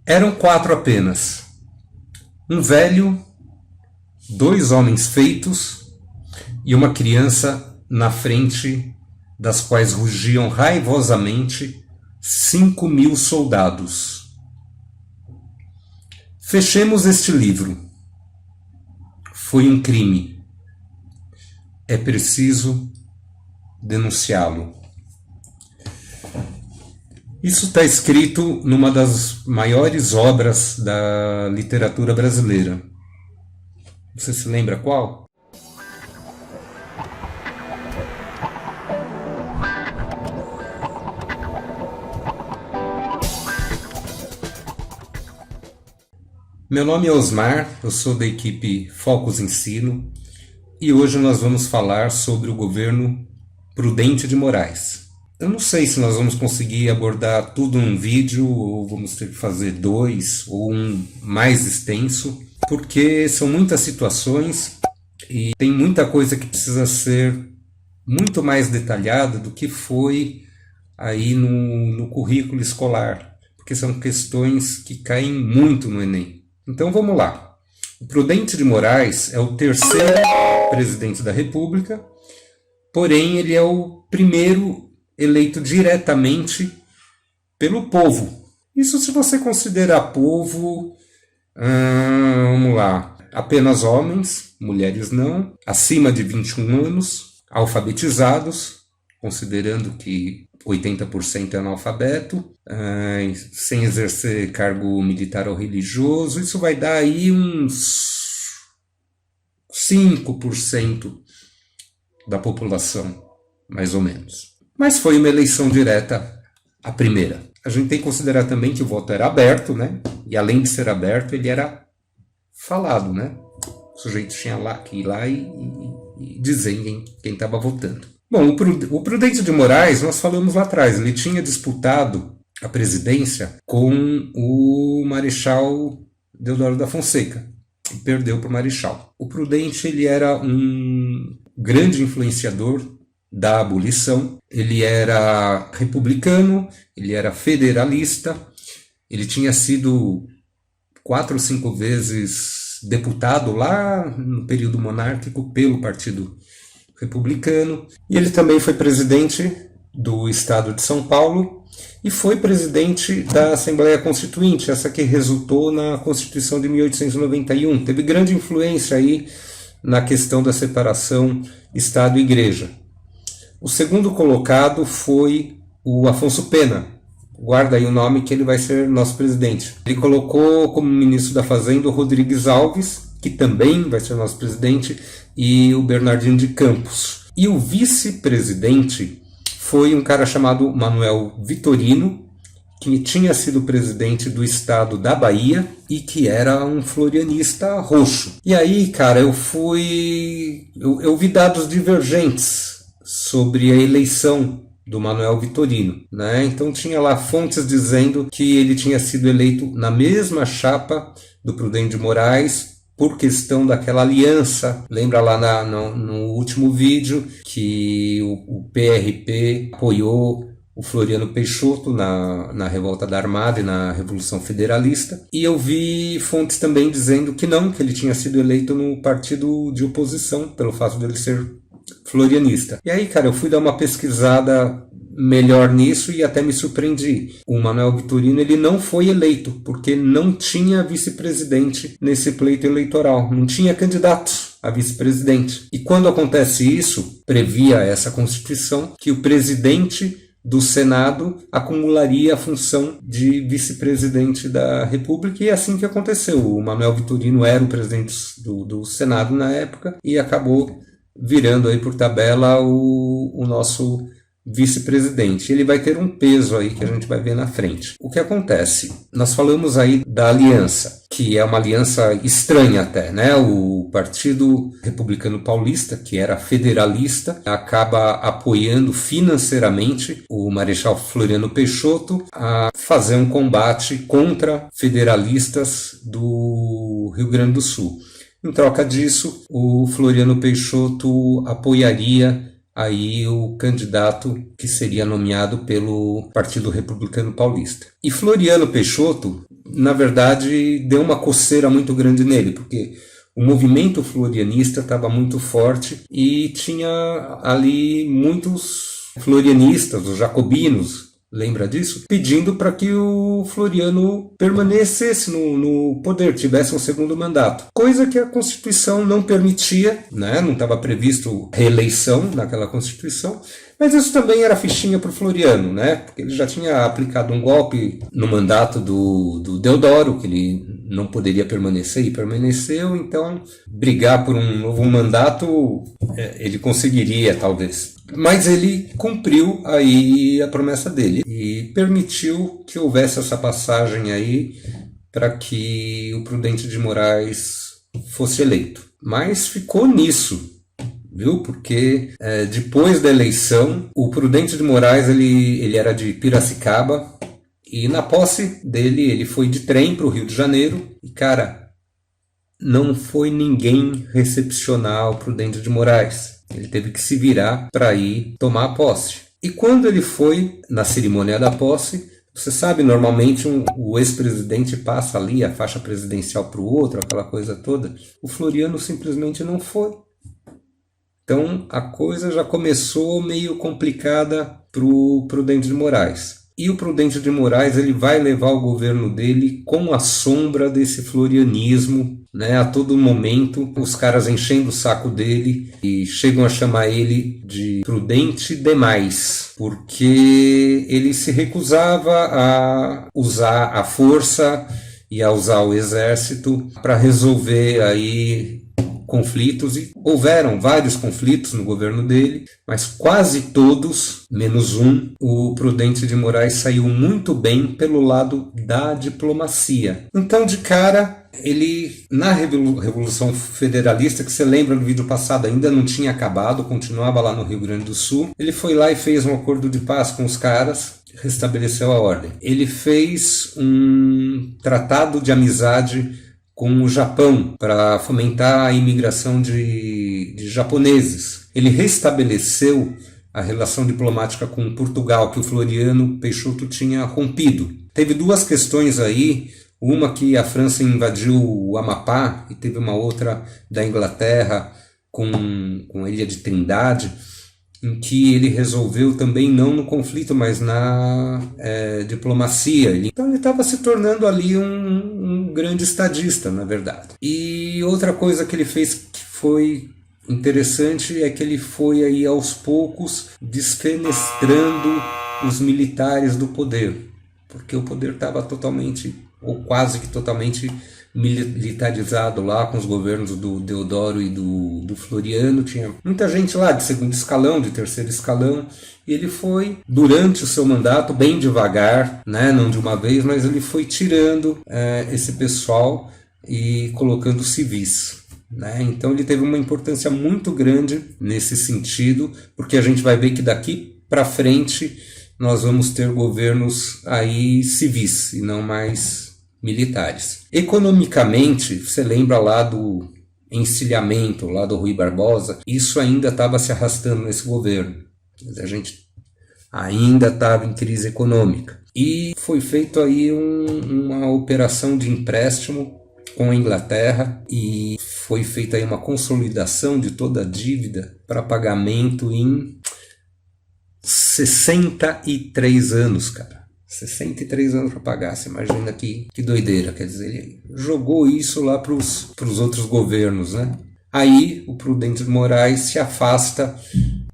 Eram 4 apenas. Um velho, 2 homens feitos e uma criança na frente, das quais rugiam raivosamente 5.000 soldados. Fechemos este livro. Foi um crime. É preciso denunciá-lo. Isso está escrito numa das maiores obras da literatura brasileira. Você se lembra qual? Meu nome é Osmar, eu sou da equipe Focus Ensino e hoje nós vamos falar sobre o governo Prudente de Moraes. Eu não sei se nós vamos conseguir abordar tudo num vídeo ou vamos ter que fazer 2 ou um mais extenso, porque são muitas situações e tem muita coisa que precisa ser muito mais detalhada do que foi aí no currículo escolar, porque são questões que caem muito no Enem. Então vamos lá. O Prudente de Moraes é o 3º presidente da República, porém ele é o primeiro eleito diretamente pelo povo. Isso se você considerar povo, vamos lá, apenas homens, mulheres não, acima de 21 anos, alfabetizados, considerando que 80% é analfabeto, sem exercer cargo militar ou religioso, isso vai dar aí uns 5% da população, mais ou menos. Mas foi uma eleição direta, a primeira. A gente tem que considerar também que o voto era aberto, né? E além de ser aberto, ele era falado, né? O sujeito tinha que ir lá e dizer quem estava votando. Bom, o Prudente de Moraes, nós falamos lá atrás, ele tinha disputado a presidência com o Marechal Deodoro da Fonseca e perdeu para o Marechal. O Prudente ele era um grande influenciador da abolição, ele era republicano, ele era federalista, ele tinha sido 4 ou 5 vezes deputado lá no período monárquico pelo Partido Republicano, e ele também foi presidente do estado de São Paulo e foi presidente da Assembleia Constituinte, essa que resultou na Constituição de 1891. Teve grande influência aí na questão da separação Estado e Igreja. O segundo colocado foi o Afonso Pena. Guarda aí o nome que ele vai ser nosso presidente. Ele colocou como ministro da Fazenda o Rodrigues Alves, que também vai ser nosso presidente, e o Bernardino de Campos. E o vice-presidente foi um cara chamado Manuel Vitorino, que tinha sido presidente do estado da Bahia e que era um florianista roxo. E aí, cara, eu vi dados divergentes sobre a eleição do Manuel Vitorino, né? Então tinha lá fontes dizendo que ele tinha sido eleito na mesma chapa do Prudente de Moraes por questão daquela aliança. Lembra lá no último vídeo que o PRP apoiou o Floriano Peixoto na Revolta da Armada e na Revolução Federalista. E eu vi fontes também dizendo que não, que ele tinha sido eleito no partido de oposição, pelo fato de ele ser florianista. E aí, cara, eu fui dar uma pesquisada melhor nisso e até me surpreendi. O Manuel Vitorino ele não foi eleito, porque não tinha vice-presidente nesse pleito eleitoral. Não tinha candidato a vice-presidente. E quando acontece isso, previa essa Constituição que o presidente do Senado acumularia a função de vice-presidente da República, e é assim que aconteceu. O Manuel Vitorino era o presidente do Senado na época e acabou virando aí por tabela o nosso vice-presidente. Ele vai ter um peso aí que a gente vai ver na frente. O que acontece? Nós falamos aí da aliança, que é uma aliança estranha até, né? O Partido Republicano Paulista, que era federalista, acaba apoiando financeiramente o Marechal Floriano Peixoto a fazer um combate contra federalistas do Rio Grande do Sul. Em troca disso, o Floriano Peixoto apoiaria aí o candidato que seria nomeado pelo Partido Republicano Paulista. E Floriano Peixoto, na verdade, deu uma coceira muito grande nele, porque o movimento florianista estava muito forte e tinha ali muitos florianistas, os jacobinos, lembra disso? Pedindo para que o Floriano permanecesse no poder, tivesse um segundo mandato. Coisa que a Constituição não permitia, né? Não estava previsto reeleição naquela Constituição. Mas isso também era fichinha para o Floriano, né? Porque ele já tinha aplicado um golpe no mandato do Deodoro, que ele não poderia permanecer e permaneceu. Então, brigar por um novo mandato, ele conseguiria, talvez. Mas ele cumpriu aí a promessa dele e permitiu que houvesse essa passagem aí para que o Prudente de Moraes fosse eleito. Mas ficou nisso, viu? Porque depois da eleição, o Prudente de Moraes ele era de Piracicaba e na posse dele ele foi de trem para o Rio de Janeiro e, cara, não foi ninguém recepcionar o Prudente de Moraes. Ele teve que se virar para ir tomar a posse. E quando ele foi na cerimônia da posse, você sabe, normalmente o ex-presidente passa ali a faixa presidencial para o outro, aquela coisa toda. O Floriano simplesmente não foi. Então a coisa já começou meio complicada para o Prudente de Moraes. E o Prudente de Moraes ele vai levar o governo dele com a sombra desse florianismo, né? A todo momento os caras enchendo o saco dele e chegam a chamar ele de Prudente demais, porque ele se recusava a usar a força e a usar o exército para resolver aí conflitos, e houveram vários conflitos no governo dele, mas quase todos, menos um, o Prudente de Moraes saiu muito bem pelo lado da diplomacia. Então, de cara, ele, na Revolução Federalista, que você lembra no vídeo passado, ainda não tinha acabado, continuava lá no Rio Grande do Sul, ele foi lá e fez um acordo de paz com os caras, restabeleceu a ordem. Ele fez um tratado de amizade com o Japão para fomentar a imigração de japoneses. Ele restabeleceu a relação diplomática com Portugal, que o Floriano Peixoto tinha rompido. Teve duas questões aí, uma que a França invadiu o Amapá e teve uma outra da Inglaterra com a Ilha de Trindade, em que ele resolveu também não no conflito, mas na diplomacia. Então ele estava se tornando ali um grande estadista, na verdade. E outra coisa que ele fez que foi interessante é que ele foi aí aos poucos desfenestrando os militares do poder, porque o poder estava totalmente, ou quase que totalmente, militarizado lá com os governos do Deodoro e do Floriano. Tinha muita gente lá de segundo escalão, de terceiro escalão, e ele foi, durante o seu mandato, bem devagar, né, não de uma vez, mas ele foi tirando esse pessoal e colocando civis, né? Então ele teve uma importância muito grande nesse sentido, porque a gente vai ver que daqui para frente nós vamos ter governos aí civis e não mais militares. Economicamente, você lembra lá do encilhamento, lá do Rui Barbosa, isso ainda estava se arrastando nesse governo. A gente ainda estava em crise econômica. E foi feito aí uma operação de empréstimo com a Inglaterra e foi feita aí uma consolidação de toda a dívida para pagamento em 63 anos, cara. 63 anos para pagar, você imagina que doideira, quer dizer, ele jogou isso lá para os outros governos, né? Aí o Prudente de Moraes se afasta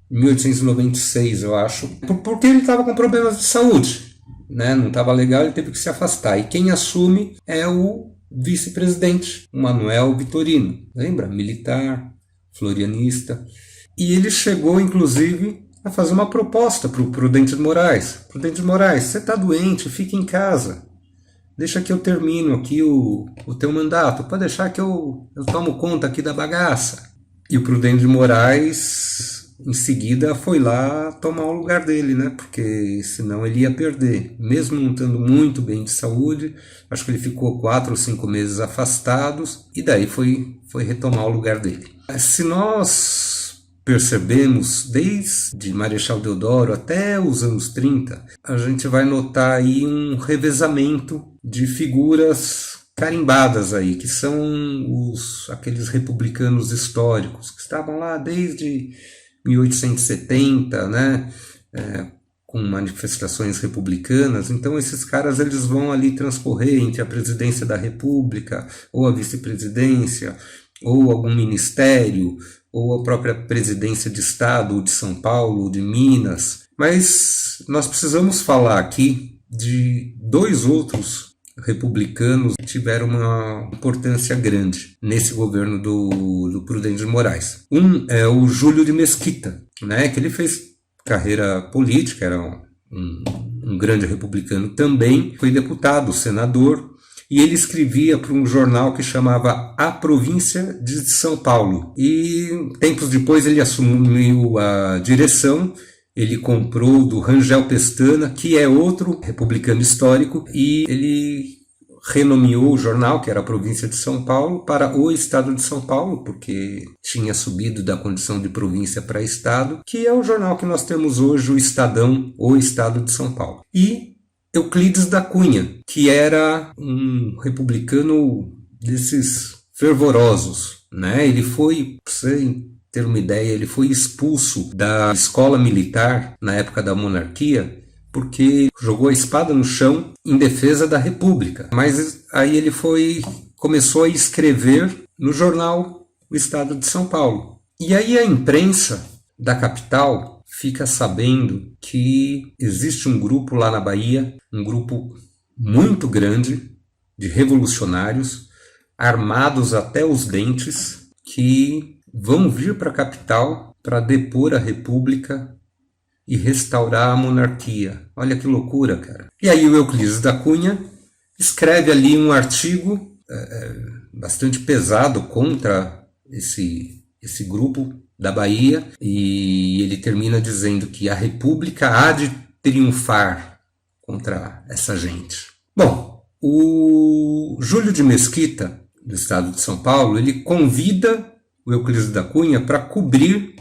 em 1896, eu acho, porque ele estava com problemas de saúde, né? Não estava legal, ele teve que se afastar, e quem assume é o vice-presidente, o Manuel Vitorino, lembra? Militar, florianista, e ele chegou, inclusive, a fazer uma proposta para o Prudente de Moraes. Prudente de Moraes, você está doente, fica em casa. Deixa que eu termino aqui o teu mandato. Pode deixar que eu tomo conta aqui da bagaça. E o Prudente de Moraes, em seguida, foi lá tomar o lugar dele, né? Porque senão ele ia perder. Mesmo não estando muito bem de saúde, acho que ele ficou 4 ou 5 meses afastados e daí foi retomar o lugar dele. Se nós percebemos desde Marechal Deodoro até os anos 30, a gente vai notar aí um revezamento de figuras carimbadas aí, que são aqueles republicanos históricos, que estavam lá desde 1870, né? Com manifestações republicanas. Então esses caras eles vão ali transcorrer entre a presidência da República, ou a vice-presidência, ou algum ministério, ou a própria presidência de Estado, ou de São Paulo, ou de Minas. Mas nós precisamos falar aqui de dois outros republicanos que tiveram uma importância grande nesse governo do Prudente de Moraes. Um é o Júlio de Mesquita, né, que ele fez carreira política, era um grande republicano também, foi deputado, senador, e ele escrevia para um jornal que chamava A Província de São Paulo. E tempos depois ele assumiu a direção. Ele comprou do Rangel Pestana, que é outro republicano histórico, e ele renomeou o jornal, que era a Província de São Paulo, para o Estado de São Paulo, porque tinha subido da condição de província para Estado, que é o jornal que nós temos hoje, o Estadão, o Estado de São Paulo. E Euclides da Cunha, que era um republicano desses fervorosos, né? Ele foi, para você ter uma ideia, ele foi expulso da escola militar na época da monarquia porque jogou a espada no chão em defesa da República. Mas aí ele começou a escrever no jornal O Estado de São Paulo. E aí a imprensa da capital fica sabendo que existe um grupo lá na Bahia, um grupo muito grande de revolucionários, armados até os dentes, que vão vir para a capital para depor a República e restaurar a monarquia. Olha que loucura, cara. E aí o Euclides da Cunha escreve ali um artigo bastante pesado contra esse grupo da Bahia, e ele termina dizendo que a República há de triunfar contra essa gente. Bom, o Júlio de Mesquita, do Estado de São Paulo, ele convida o Euclides da Cunha para cobrir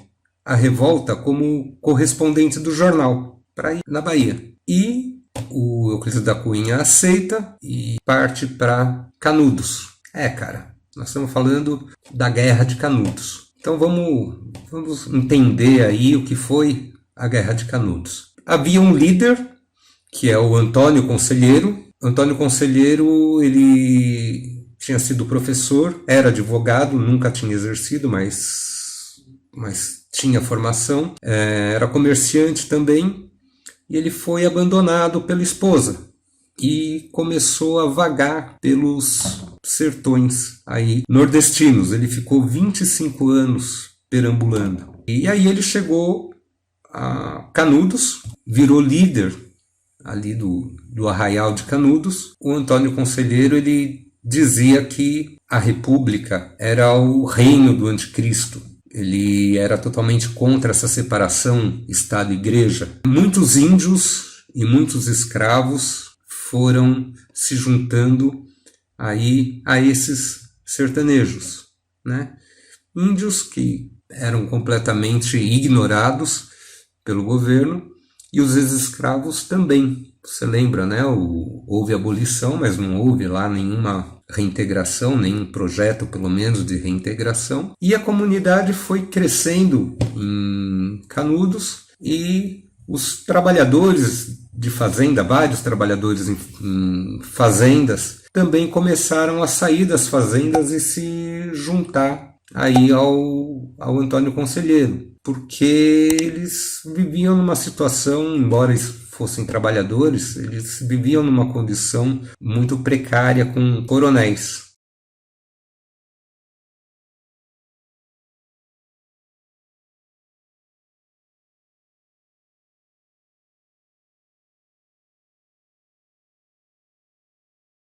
a revolta como correspondente do jornal, para ir na Bahia. E o Euclides da Cunha aceita e parte para Canudos. Cara, nós estamos falando da Guerra de Canudos. Então vamos entender aí o que foi a Guerra de Canudos. Havia um líder, que é o Antônio Conselheiro. Antônio Conselheiro, ele tinha sido professor, era advogado, nunca tinha exercido, mas tinha formação, era comerciante também, e ele foi abandonado pela esposa e começou a vagar pelos sertões aí nordestinos. Ele ficou 25 anos perambulando. E aí ele chegou a Canudos, virou líder ali do arraial de Canudos. O Antônio Conselheiro, ele dizia que a República era o reino do anticristo. Ele era totalmente contra essa separação Estado-Igreja. Muitos índios e muitos escravos foram se juntando aí a esses sertanejos, né? Índios que eram completamente ignorados pelo governo, e os ex-escravos também. Você lembra, né? Houve abolição, mas não houve lá nenhuma reintegração, nenhum projeto, pelo menos, de reintegração. E a comunidade foi crescendo em Canudos, e os trabalhadores de fazenda, vários trabalhadores em fazendas, também começaram a sair das fazendas e se juntar aí ao Antônio Conselheiro, porque eles viviam numa situação, embora fossem trabalhadores, eles viviam numa condição muito precária com coronéis.